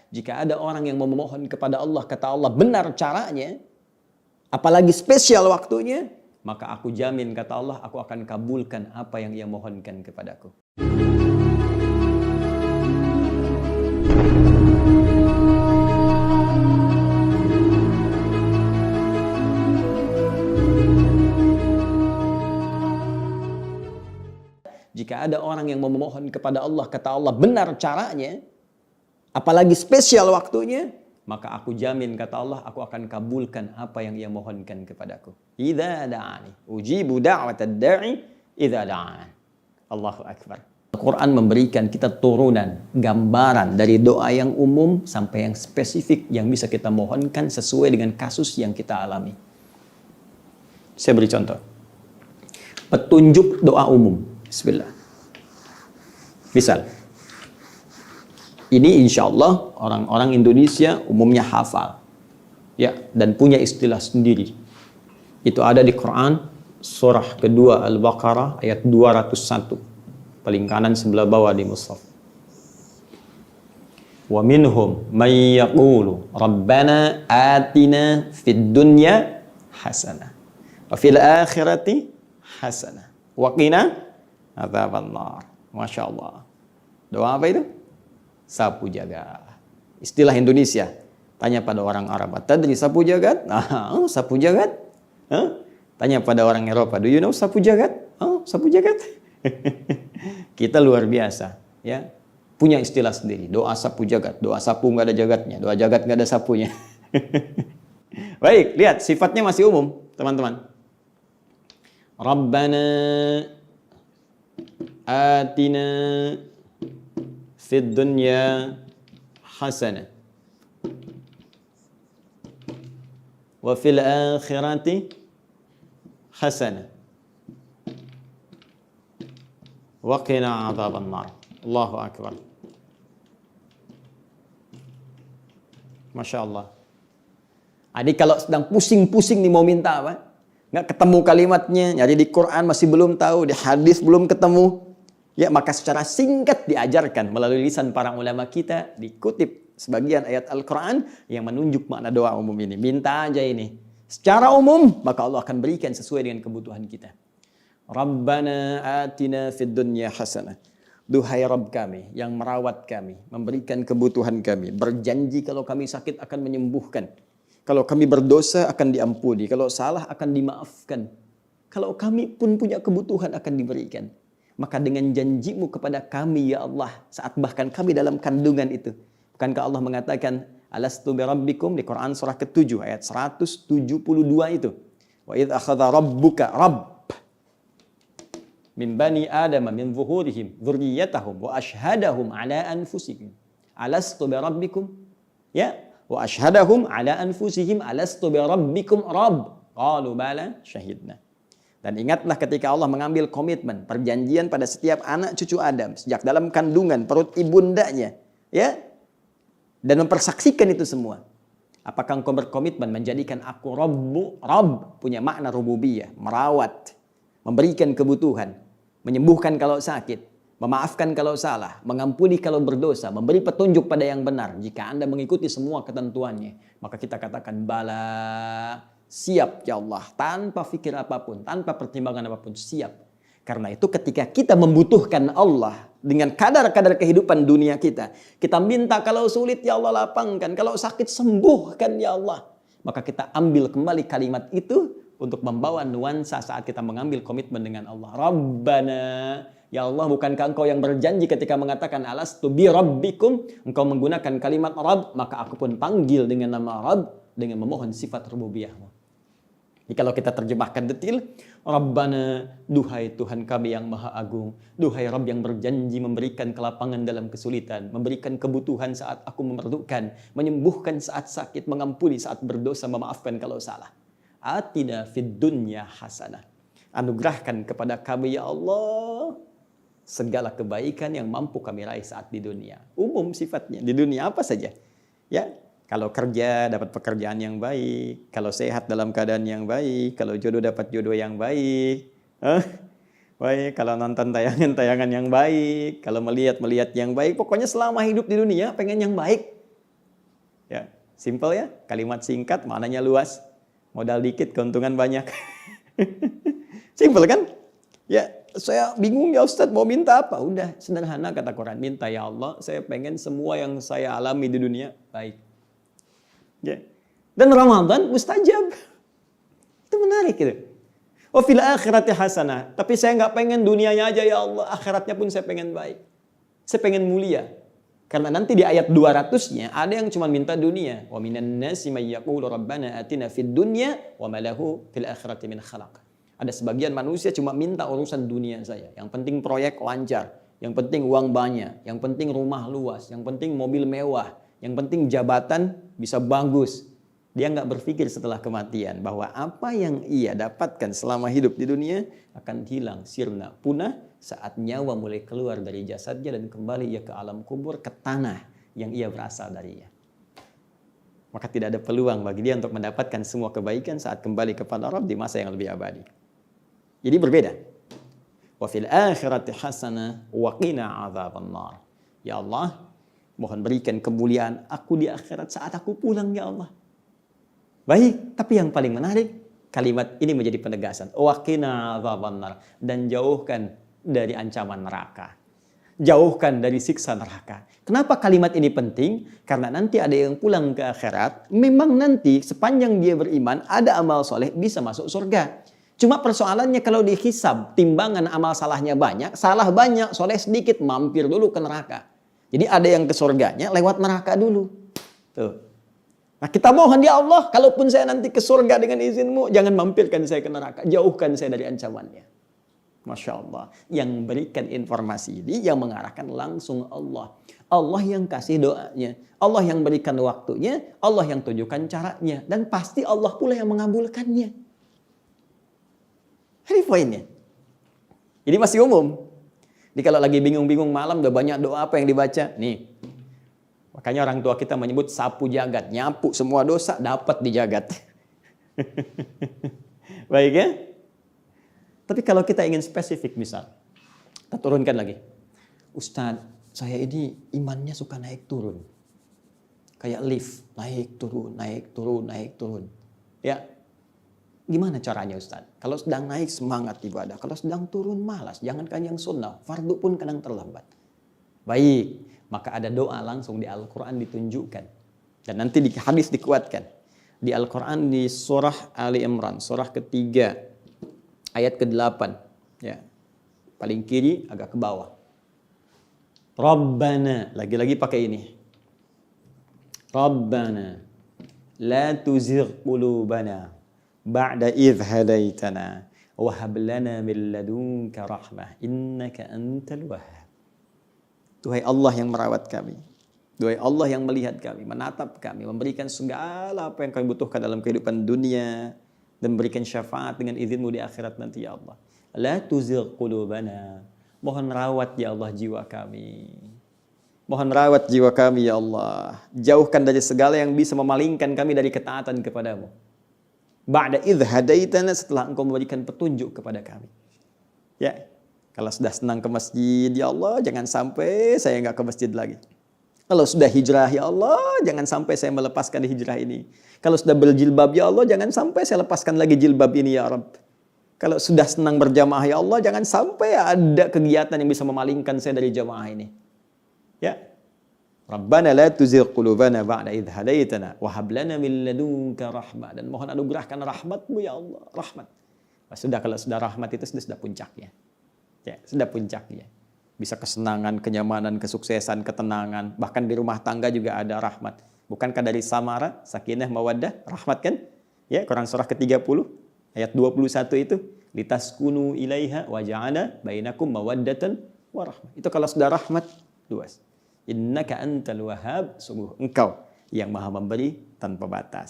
Jika ada orang yang memohon kepada Allah, kata Allah benar caranya, apalagi spesial waktunya, maka aku jamin, kata Allah, aku akan kabulkan apa yang ia mohonkan kepadaku. Jika ada orang yang memohon kepada Allah, kata Allah benar caranya, apalagi spesial waktunya, maka aku jamin, kata Allah, aku akan kabulkan apa yang ia mohonkan kepadaku. Idza da'ani ujibu da'watad da'i idza da'an. Allahu akbar. Al-Quran memberikan kita turunan, gambaran dari doa yang umum sampai yang spesifik yang bisa kita mohonkan sesuai dengan kasus yang kita alami. Saya beri contoh. Petunjuk doa umum. Bismillah. Misal, ini insya Allah orang-orang Indonesia umumnya hafal, ya, dan punya istilah sendiri. Itu ada di Quran surah kedua Al-Baqarah ayat 201, paling kanan sebelah bawah di mushaf. Wa minhum may yaqulu rabbana atina fid dunya hasanah wa fil akhirati hasanah wa qina adzabannar. Masya Allah. Doa apa itu? Sapu jagat. Istilah Indonesia. Tanya pada orang Arab, tadri sapu jagat? Sapu jagat? Tanya pada orang Eropa, do you know sapu jagat? Sapu jagat? Kita luar biasa, ya. Punya istilah sendiri. Doa sapu jagat. Doa sapu nggak ada jagatnya. Doa jagat nggak ada sapunya. Baik, lihat sifatnya masih umum, teman-teman. Rabbana atina fid dunya hasanah wa fil akhirati hasanah wa qina adzabannar. Allahu akbar. Masya Allah. Adik kalau sedang pusing-pusing nih mau minta apa, nggak ketemu kalimatnya, nyari di Quran masih belum tahu, di hadis belum ketemu, ya, maka secara singkat diajarkan melalui lisan para ulama kita, dikutip sebagian ayat Al-Quran yang menunjuk makna doa umum ini. Minta aja ini. Secara umum, maka Allah akan berikan sesuai dengan kebutuhan kita. Rabbana atina fid dunya hasanah. Duhai Rabb kami yang merawat kami, memberikan kebutuhan kami, berjanji kalau kami sakit akan menyembuhkan. Kalau kami berdosa akan diampuni, kalau salah akan dimaafkan. Kalau kami pun punya kebutuhan akan diberikan. Maka dengan janjimu kepada kami, ya Allah, saat bahkan kami dalam kandungan itu. Bukankah Allah mengatakan, Alastu bi rabbikum, di Quran surah ke-7 ayat 172 itu. Wa idh akhadha rabbuka, Rabb, min bani Adam min zuhurihim dzurriyyatahum wa ashhadahum ala anfusihim. Alastu bi rabbikum? Ya, wa ashhadahum ala anfusihim alastu bi rabbikum Rabb. Qalu bala syahidna. Dan ingatlah ketika Allah mengambil komitmen, perjanjian pada setiap anak cucu Adam sejak dalam kandungan perut ibundanya, ya, dan mempersaksikan itu semua. Apakah engkau berkomitmen menjadikan aku Rabbu? Rabb punya makna rububiyah, merawat, memberikan kebutuhan, menyembuhkan kalau sakit, memaafkan kalau salah, mengampuni kalau berdosa, memberi petunjuk pada yang benar. Jika Anda mengikuti semua ketentuannya, maka kita katakan bala, siap ya Allah, tanpa fikir apapun, tanpa pertimbangan apapun, siap. Karena itu ketika kita membutuhkan Allah dengan kadar-kadar kehidupan dunia kita minta kalau sulit ya Allah lapangkan, kalau sakit sembuhkan ya Allah. Maka kita ambil kembali kalimat itu untuk membawa nuansa saat kita mengambil komitmen dengan Allah. Rabbana, ya Allah, bukankah engkau yang berjanji ketika mengatakan alastu bi rabbikum, engkau menggunakan kalimat Rabb, maka aku pun panggil dengan nama Rabb dengan memohon sifat rububiyahmu. Jadi kalau kita terjemahkan detil, Rabbana, duhai Tuhan kami yang maha agung, duhai Rabb yang berjanji memberikan kelapangan dalam kesulitan, memberikan kebutuhan saat aku memerlukan, menyembuhkan saat sakit, mengampuni saat berdosa, memaafkan kalau salah. Atina fid dunya hasanah. Anugerahkan kepada kami ya Allah segala kebaikan yang mampu kami raih saat di dunia. Umum sifatnya, di dunia apa saja. Ya, kalau kerja dapat pekerjaan yang baik, kalau sehat dalam keadaan yang baik, kalau jodoh dapat jodoh yang baik. Baik, kalau nonton tayangan-tayangan yang baik, kalau melihat yang baik, pokoknya selama hidup di dunia pengen yang baik. Simple ya, kalimat singkat, maknanya luas. Modal dikit, keuntungan banyak. Simple kan? Ya, saya bingung ya Ustadz mau minta apa? Udah, sederhana kata Quran. Minta ya Allah, saya pengen semua yang saya alami di dunia baik. Ya. Dan Ramadan mustajab. Itu menarik gitu. Wa fil akhirati hasanah. Tapi saya nggak pengen dunianya aja ya Allah, akhiratnya pun saya pengen baik. Saya pengen mulia. Karena nanti di ayat 200-nya ada yang cuma minta dunia. Wa minan nasi may yaqulu rabbana atina fid dunya wa ma lahu fil akhirati min khalaq. Ada sebagian manusia cuma minta urusan dunia saya. Yang penting proyek lancar, yang penting uang banyak, yang penting rumah luas, yang penting mobil mewah, yang penting jabatan bisa bagus. Dia nggak berpikir setelah kematian bahwa apa yang ia dapatkan selama hidup di dunia akan hilang, sirna, punah saat nyawa mulai keluar dari jasadnya dan kembali ia ke alam kubur, ke tanah yang ia berasal darinya. Maka tidak ada peluang bagi dia untuk mendapatkan semua kebaikan saat kembali kepada Rabb di masa yang lebih abadi. Jadi berbeda. Wa fil akhirati hasanah wa qina adzabannar. Ya Allah, mohon berikan kemuliaan aku di akhirat saat aku pulang ya Allah. Baik, tapi yang paling menarik, kalimat ini menjadi penegasan. Wa qina adzabannar, dan jauhkan dari ancaman neraka. Jauhkan dari siksa neraka. Kenapa kalimat ini penting? Karena nanti ada yang pulang ke akhirat, memang nanti sepanjang dia beriman, ada amal soleh, bisa masuk surga. Cuma persoalannya kalau dihisab, timbangan amal salahnya banyak, salah banyak, soleh sedikit, mampir dulu ke neraka. Jadi ada yang ke surganya lewat neraka dulu. Tuh. Nah kita mohon ya Allah, kalaupun saya nanti ke surga dengan izinmu, jangan mampirkan saya ke neraka, jauhkan saya dari ancamannya. Masya Allah. Yang berikan informasi ini, yang mengarahkan langsung Allah. Allah yang kasih doanya, Allah yang berikan waktunya, Allah yang tunjukkan caranya, dan pasti Allah pula yang mengabulkannya. Ini poinnya. Jadi masih umum. Jadi kalau lagi bingung-bingung malam, udah banyak doa apa yang dibaca? Nih. Makanya orang tua kita menyebut sapu jagat. Nyapu semua dosa, dapat di jagat. Baik ya? Tapi kalau kita ingin spesifik misal, kita turunkan lagi. Ustadz, saya ini imannya suka naik turun. Kayak lift, naik turun, naik turun, naik turun. Ya, gimana caranya Ustadz? Kalau sedang naik semangat ibadah, kalau sedang turun malas. Jangankan yang sunnah, fardu pun kadang terlambat. Baik, maka ada doa langsung di Al-Quran ditunjukkan. Dan nanti di hadis dikuatkan. Di Al-Quran di surah Ali Imran, surah ketiga, ayat ke-8. Ya. Paling kiri agak ke bawah. Rabbana, lagi-lagi pakai ini. Rabbana la tuzigh qulubana ba'da idh hadaitana wa hab lana min ladunka rahmah innaka antal wahhab. Duhai Allah yang merawat kami. Duhai Allah yang melihat kami, menatap kami, memberikan segala apa yang kami butuhkan dalam kehidupan dunia dan memberikan syafaat dengan izinmu di akhirat nanti ya Allah. La tuzigh qulubana. Mohon rawat ya Allah jiwa kami. Mohon rawat jiwa kami ya Allah. Jauhkan dari segala yang bisa memalingkan kami dari ketaatan kepadamu. Ba'da idh hadaitana, setelah engkau memberikan petunjuk kepada kami. Ya, kalau sudah senang ke masjid ya Allah, jangan sampai saya nggak ke masjid lagi. Kalau sudah hijrah ya Allah, jangan sampai saya melepaskan hijrah ini. Kalau sudah berjilbab ya Allah, jangan sampai saya lepaskan lagi jilbab ini ya Rabb. Kalau sudah senang berjamaah ya Allah, jangan sampai ada kegiatan yang bisa memalingkan saya dari jamaah ini. Ya. Rabbana la tuzigh qulubana ba'da idh hadaitana wa hab lana min ladunka rahmah, dan mohon anugerahkan rahmat-Mu ya Allah, rahmat. Sudah, kalau sudah rahmat itu sudah puncaknya. Ya, sudah puncaknya. Bisa kesenangan, kenyamanan, kesuksesan, ketenangan, bahkan di rumah tangga juga ada rahmat. Bukankah dari samara, sakinah, mawaddah, rahmat kan? Ya, Quran surah ke-30 ayat 21 itu, litaskunu ilaiha wa ja'ala bainakum mawaddatan wa rahmah. Itu kalau sudah rahmat luas. Innaka antal wahhab, sungguh engkau yang maha memberi tanpa batas.